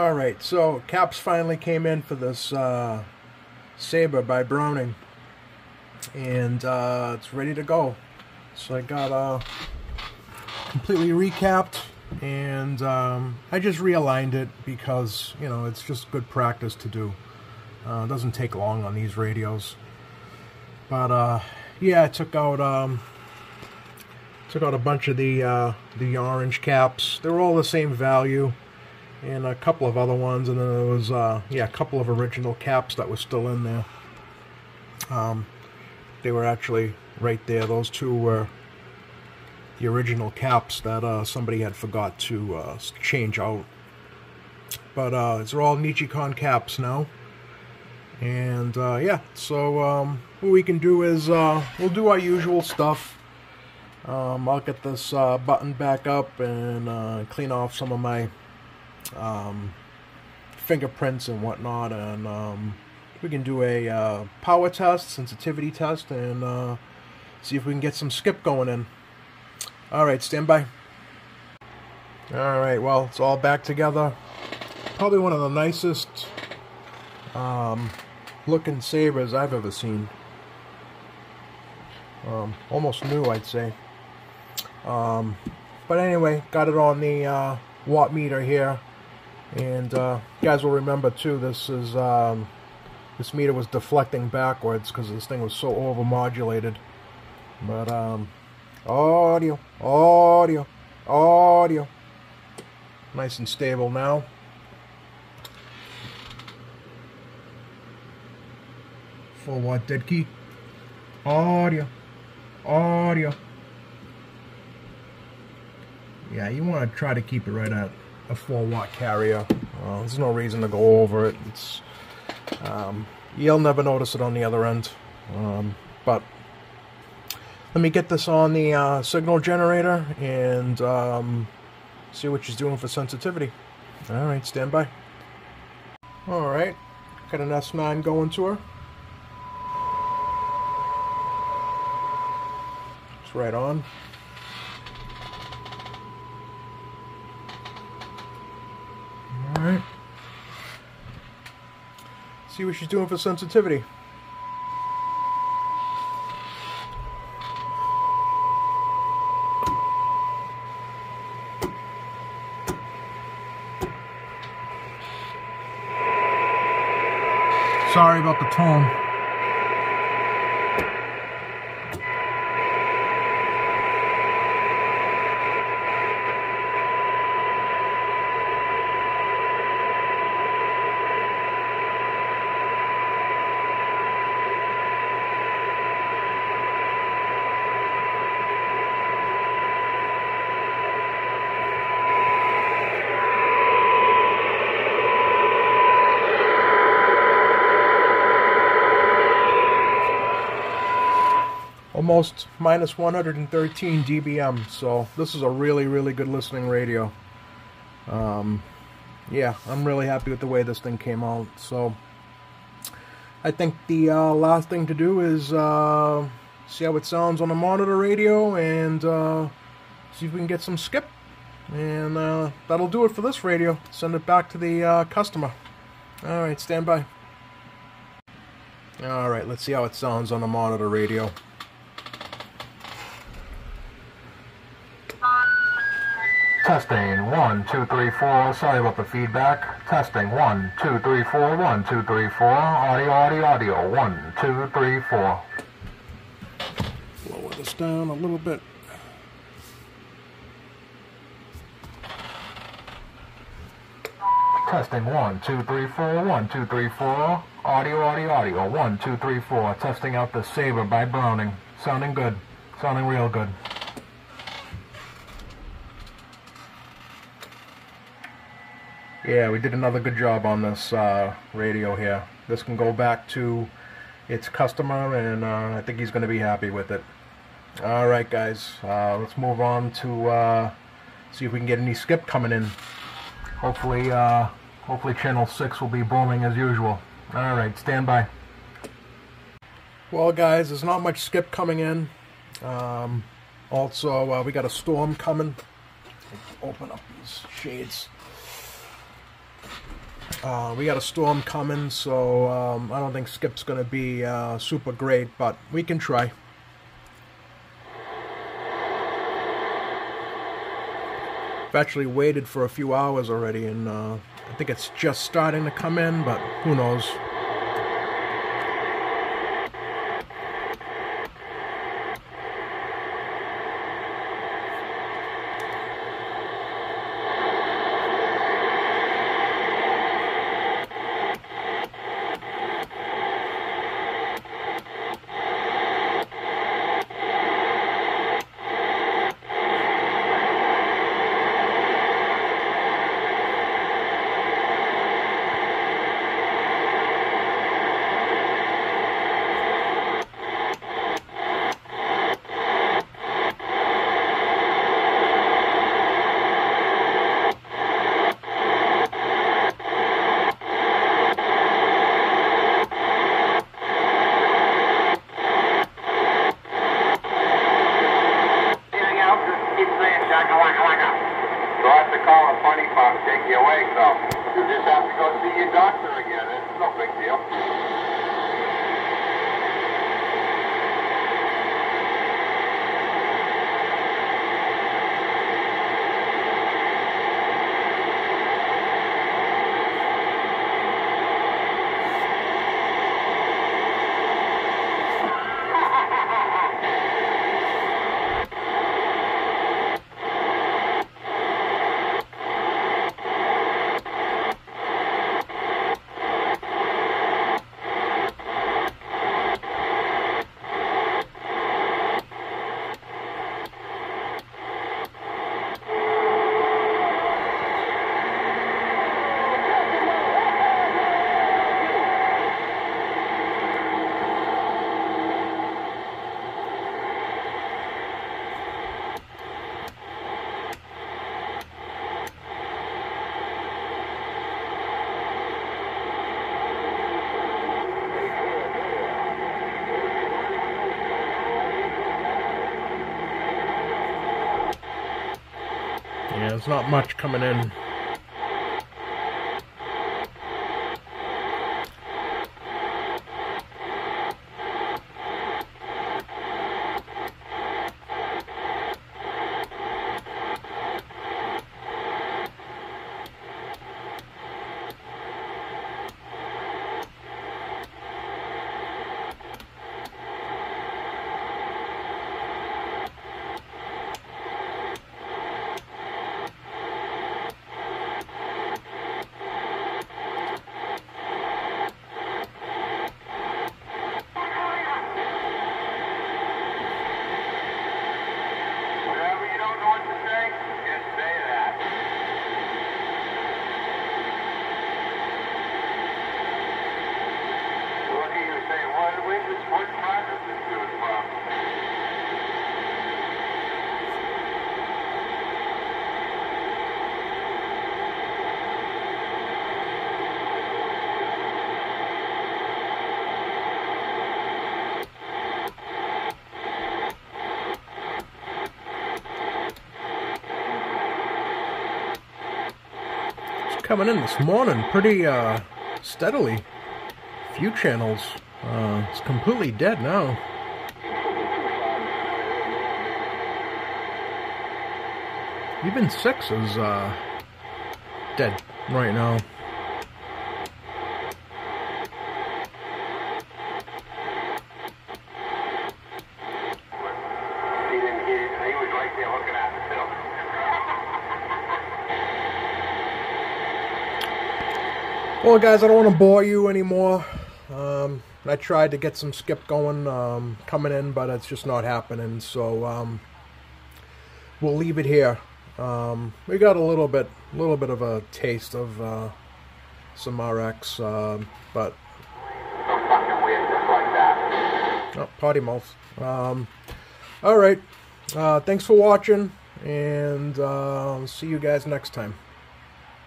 Alright, so caps finally came in for this Sabre by Browning, and it's ready to go. So I got completely recapped, and I just realigned it because, you know, it's just good practice to do. It doesn't take long on these radios. But yeah, I took out a bunch of the orange caps. They were all the same value, and a couple of other ones, and then there was yeah, a couple of original caps that were still in there. They were actually right there. Those two were the original caps that somebody had forgot to change out. But these are all Nichicon caps now. And yeah, so what we can do is we'll do our usual stuff. I'll get this button back up and clean off some of my fingerprints and whatnot, and we can do a power test, sensitivity test, and see if we can get some skip going in. Alright, stand by. Alright, well, it's all back together. Probably one of the nicest looking Sabres I've ever seen. Almost new, I'd say. But anyway, got it on the watt meter here, and you guys will remember too, this meter was deflecting backwards because this thing was so overmodulated. But audio, nice and stable now. Full watt dead key. Audio. Yeah, you want to try to keep it right at a 4-watt carrier. There's no reason to go over it. It's you'll never notice it on the other end. But let me get this on the signal generator and see what she's doing for sensitivity. Alright, stand by. Alright, got an S9 going to her. It's right on. Alright. See what she's doing for sensitivity. Sorry about the tone. Almost minus 113 dBm, so this is a really good listening radio. Yeah, I'm really happy with the way this thing came out. So I think the last thing to do is see how it sounds on the monitor radio, and see if we can get some skip, and that'll do it for this radio. Send it back to the customer. Alright, stand by. Alright, let's see how it sounds on the monitor radio. Testing 1 2 3 4. Sorry about the feedback. Testing 1 2 3 4 1 2 3 4. Audio 1 2 3 4. Lower this down a little bit. Testing 1 2 3 4 1 2 3 4. Audio 1 2 3 4. Testing out the Sabre by Browning. Sounding good. Sounding real good. Yeah, we did another good job on this radio here. This can go back to its customer, and I think he's going to be happy with it. Alright guys, let's move on to see if we can get any skip coming in. Hopefully channel 6 will be booming as usual. Alright, stand by. Well guys, there's not much skip coming in. Also, we got a storm coming. Let's open up these shades. We got a storm coming, so I don't think Skip's going to be super great, but we can try. I've actually waited for a few hours already, and I think it's just starting to come in, but who knows. You just have to go see your doctor again. It's no big deal. Yeah, there's not much coming in. Coming in this morning pretty steadily. Few channels. It's completely dead now. Even 6 is dead right now. He was right there looking at it, too. Well, guys, I don't want to bore you anymore. I tried to get some skip going, coming in, but it's just not happening. So we'll leave it here. We got a little bit of a taste of some RX, but Some fucking weird just like that. oh, potty mouth. All right. Thanks for watching, and see you guys next time.